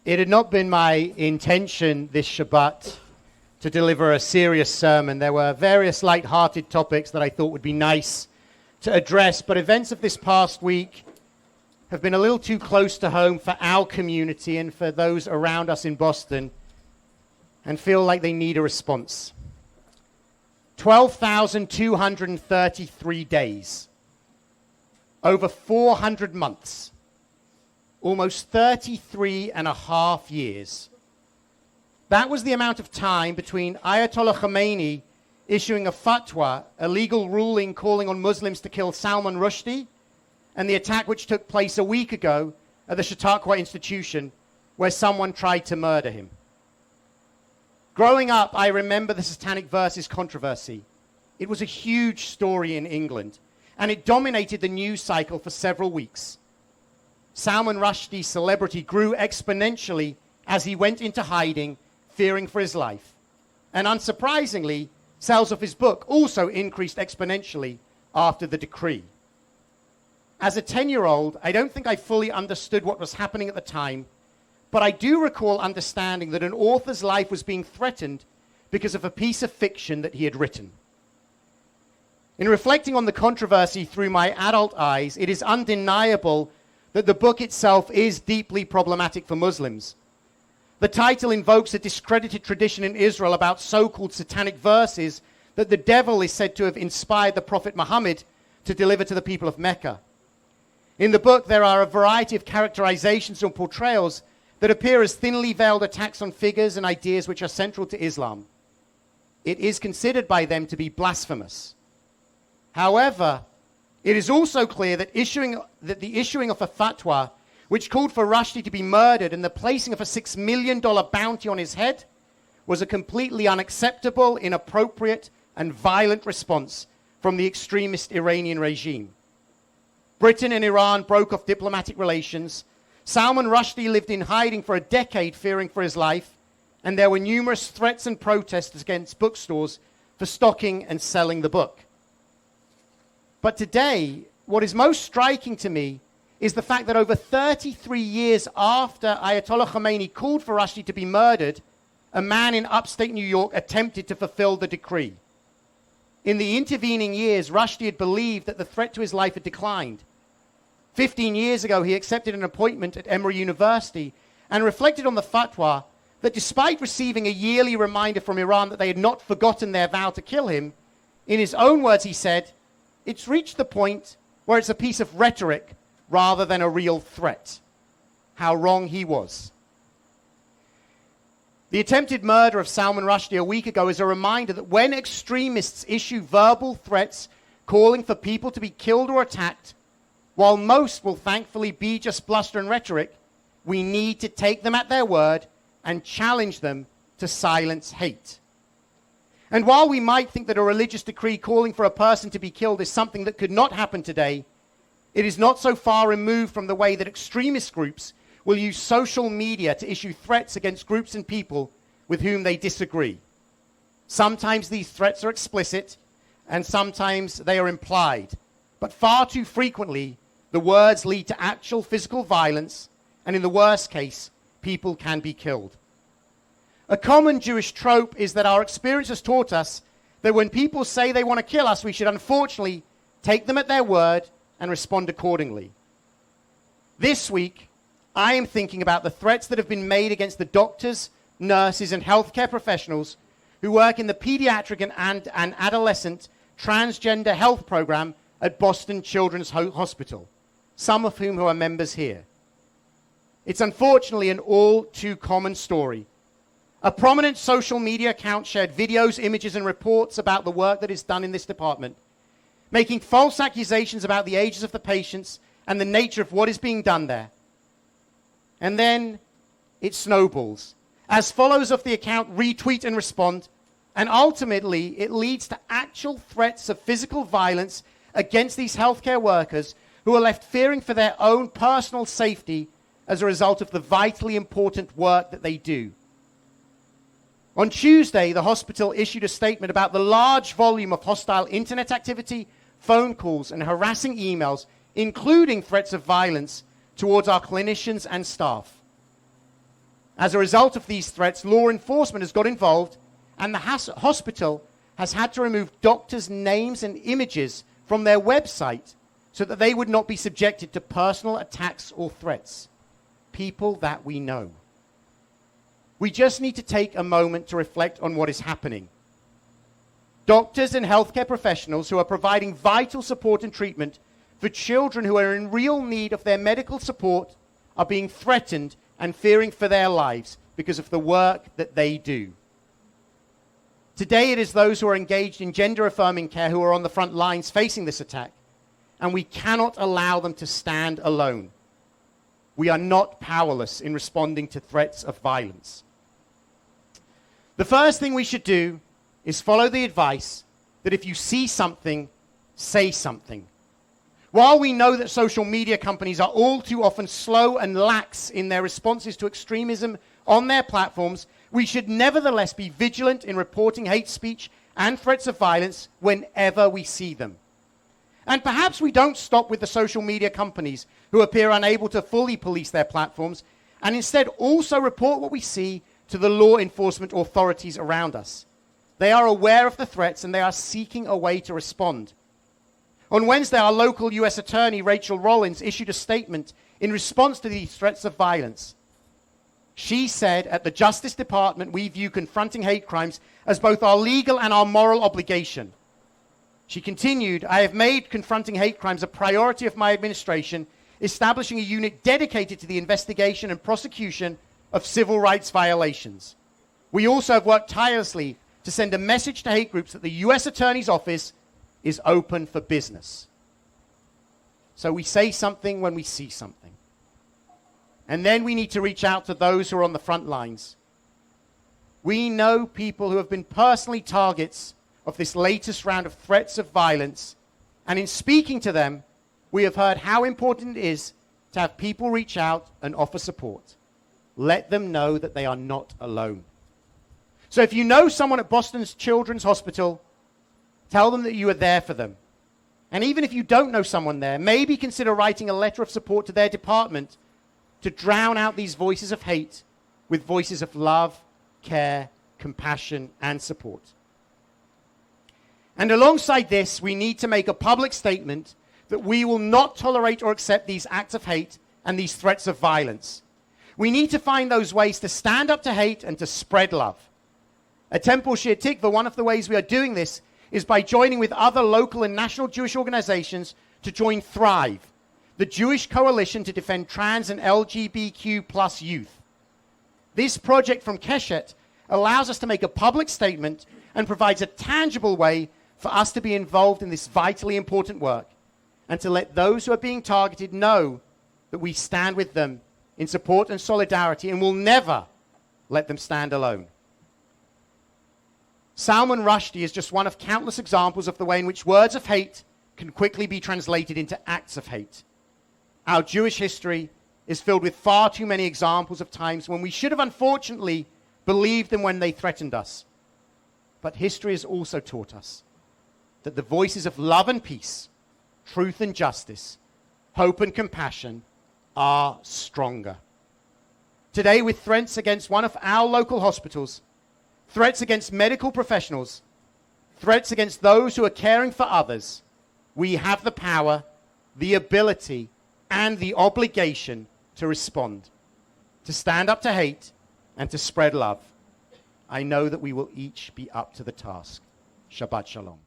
It had not been my intention this Shabbat to deliver a serious sermon. There were various light-hearted topics that I thought would be nice to address, but events of this past week have been a little too close to home for our community and for those around us in Boston, and feel like they need a response. 12,233 days, over 400 months, almost 33 and a half years. That was the amount of time between Ayatollah Khomeini issuing a fatwa, a legal ruling calling on Muslims to kill Salman Rushdie, and the attack which took place a week ago at the Chautauqua Institution, where someone tried to murder him. Growing up, I remember the Satanic Verses controversy. It was a huge story in England, and it dominated the news cycle for several weeks. Salman Rushdie's celebrity grew exponentially as he went into hiding, fearing for his life. And unsurprisingly, sales of his book also increased exponentially after the decree. As a 10-year-old, I don't think I fully understood what was happening at the time, but I do recall understanding that an author's life was being threatened because of a piece of fiction that he had written. In reflecting on the controversy through my adult eyes, it is undeniable that the book itself is deeply problematic for Muslims. The title invokes a discredited tradition in Israel about so-called satanic verses that the devil is said to have inspired the Prophet Muhammad to deliver to the people of Mecca. In the book, there are a variety of characterizations and portrayals that appear as thinly veiled attacks on figures and ideas which are central to Islam. It is considered by them to be blasphemous. However, it is also clear that the issuing of a fatwa which called for Rushdie to be murdered and the placing of a $6 million bounty on his head was a completely unacceptable, inappropriate, and violent response from the extremist Iranian regime. Britain and Iran broke off diplomatic relations. Salman Rushdie lived in hiding for a decade, fearing for his life, and there were numerous threats and protests against bookstores for stocking and selling the book. But today, what is most striking to me is the fact that over 33 years after Ayatollah Khomeini called for Rushdie to be murdered, a man in upstate New York attempted to fulfill the decree. In the intervening years, Rushdie had believed that the threat to his life had declined. 15 years ago, he accepted an appointment at Emory University and reflected on the fatwa that despite receiving a yearly reminder from Iran that they had not forgotten their vow to kill him, in his own words he said, "It's reached the point where it's a piece of rhetoric rather than a real threat." How wrong he was. The attempted murder of Salman Rushdie a week ago is a reminder that when extremists issue verbal threats calling for people to be killed or attacked, while most will thankfully be just bluster and rhetoric, we need to take them at their word and challenge them to silence hate. And while we might think that a religious decree calling for a person to be killed is something that could not happen today, it is not so far removed from the way that extremist groups will use social media to issue threats against groups and people with whom they disagree. Sometimes these threats are explicit, and sometimes they are implied. But far too frequently, the words lead to actual physical violence, and in the worst case, people can be killed. A common Jewish trope is that our experience has taught us that when people say they want to kill us, we should unfortunately take them at their word and respond accordingly. This week, I am thinking about the threats that have been made against the doctors, nurses, and healthcare professionals who work in the pediatric and adolescent transgender health program at Boston Children's Hospital, some of whom are members here. It's unfortunately an all too common story. A prominent social media account shared videos, images, and reports about the work that is done in this department, making false accusations about the ages of the patients and the nature of what is being done there. And then it snowballs. As followers of the account retweet and respond, and ultimately it leads to actual threats of physical violence against these healthcare workers who are left fearing for their own personal safety as a result of the vitally important work that they do. On Tuesday, the hospital issued a statement about the large volume of hostile internet activity, phone calls, and harassing emails, including threats of violence towards our clinicians and staff. As a result of these threats, law enforcement has got involved, and the hospital has had to remove doctors' names and images from their website so that they would not be subjected to personal attacks or threats. People that we know. We just need to take a moment to reflect on what is happening. Doctors and healthcare professionals who are providing vital support and treatment for children who are in real need of their medical support are being threatened and fearing for their lives because of the work that they do. Today it is those who are engaged in gender-affirming care who are on the front lines facing this attack, and we cannot allow them to stand alone. We are not powerless in responding to threats of violence. The first thing we should do is follow the advice that if you see something, say something. While we know that social media companies are all too often slow and lax in their responses to extremism on their platforms, we should nevertheless be vigilant in reporting hate speech and threats of violence whenever we see them. And perhaps we don't stop with the social media companies who appear unable to fully police their platforms, and instead also report what we see to the law enforcement authorities around us. They are aware of the threats and they are seeking a way to respond. On Wednesday, our local U.S. Attorney, Rachel Rollins, issued a statement in response to these threats of violence. She said, at the Justice Department, we view confronting hate crimes as both our legal and our moral obligation. She continued, I have made confronting hate crimes a priority of my administration, establishing a unit dedicated to the investigation and prosecution of civil rights violations. We also have worked tirelessly to send a message to hate groups that the U.S. Attorney's Office is open for business. So we say something when we see something. And then we need to reach out to those who are on the front lines. We know people who have been personally targets of this latest round of threats of violence, and in speaking to them, we have heard how important it is to have people reach out and offer support. Let them know that they are not alone. So if you know someone at Boston's Children's Hospital, tell them that you are there for them. And even if you don't know someone there, maybe consider writing a letter of support to their department to drown out these voices of hate with voices of love, care, compassion, and support. And alongside this, we need to make a public statement that we will not tolerate or accept these acts of hate and these threats of violence. We need to find those ways to stand up to hate and to spread love. At Temple Shir Tikva, one of the ways we are doing this is by joining with other local and national Jewish organizations to join Thrive, the Jewish coalition to defend trans and LGBTQ plus youth. This project from Keshet allows us to make a public statement and provides a tangible way for us to be involved in this vitally important work and to let those who are being targeted know that we stand with them in support and solidarity and will never let them stand alone. Salman Rushdie is just one of countless examples of the way in which words of hate can quickly be translated into acts of hate. Our Jewish history is filled with far too many examples of times when we should have unfortunately believed them when they threatened us. But history has also taught us that the voices of love and peace, truth and justice, hope and compassion are stronger. Today, with threats against one of our local hospitals, threats against medical professionals, threats against those who are caring for others, we have the power, the ability, and the obligation to respond, to stand up to hate, and to spread love. I know that we will each be up to the task. Shabbat Shalom.